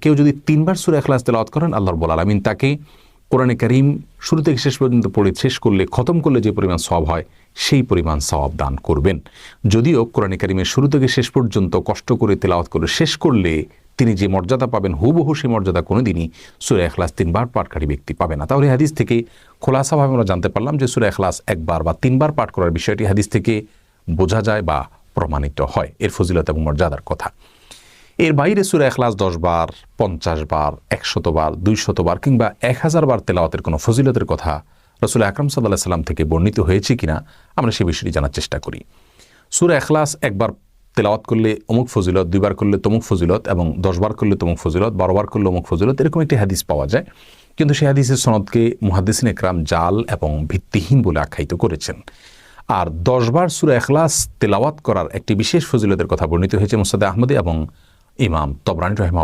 কেউ যদি 3 বার সূরা ইখলাস তেলাওয়াত করেন, আল্লাহ রাব্বুল আলামিন তাকে কোরআনে কারীম শুরু থেকে শেষ পর্যন্ত পড়ে শেষ করলে, খতম করলে যে পরিমাণ সওয়াব হয় সেই পরিমাণ সওয়াব দান করবেন। যদিও কোরআনে কারীমের শুরু থেকে শেষ পর্যন্ত কষ্ট করে তেলাওয়াত করে শেষ করলে তিনি যে মর্যাদা পাবেন, হুবহু সেই মর্যাদা কোনোদিনই সূরা ইখলাস 3 বার পাঠকারী ব্যক্তি পাবে না। তাহলে হাদিস থেকে খোলাসাভাবে আমরা জানতে পারলাম যে সূরা ইখলাস 1 বার বা 3 বার পাঠ করার বিষয়টি হাদিস থেকে বোঝা যায় বা প্রমাণিত হয়, এর ফজিলত এবং মর্যাদার কথা। এর বাইরে সূরা ইখলাস 10 বার, 50 বার, 100 বার, 200 বার কিংবা 1000 বার তেলাওয়াতের কোনো ফজিলতের কথা রাসূল আকরাম সাল্লাল্লাহু আলাইহি ওয়াসাল্লাম থেকে বর্ণিত হয়েছে কিনা আমরা সে বিষয়টি জানার চেষ্টা করি। সূরা ইখলাস 1 বার তেলাওয়াত করলে অমুক ফজিলত, 2 বার করলে তমুক ফজিলত এবং 10 বার করলে তমুক ফজিলত, 12 বার করলে অমুক ফজিলত, এরকম একটি হাদিস পাওয়া যায়। কিন্তু সেই হাদিসের সনদকে মুহাদ্দিসিন ইকরাম জাল এবং ভিত্তিহীন বলে আখ্যায়িত করেছেন। আর 10 বার সূরা ইখলাস তেলাওয়াত করার একটি বিশেষ ফজিলতের কথা বর্ণিত হয়েছে মুসনাদে আহমদে এবং ইমাম তবরানী রাহিমাহুল্লাহ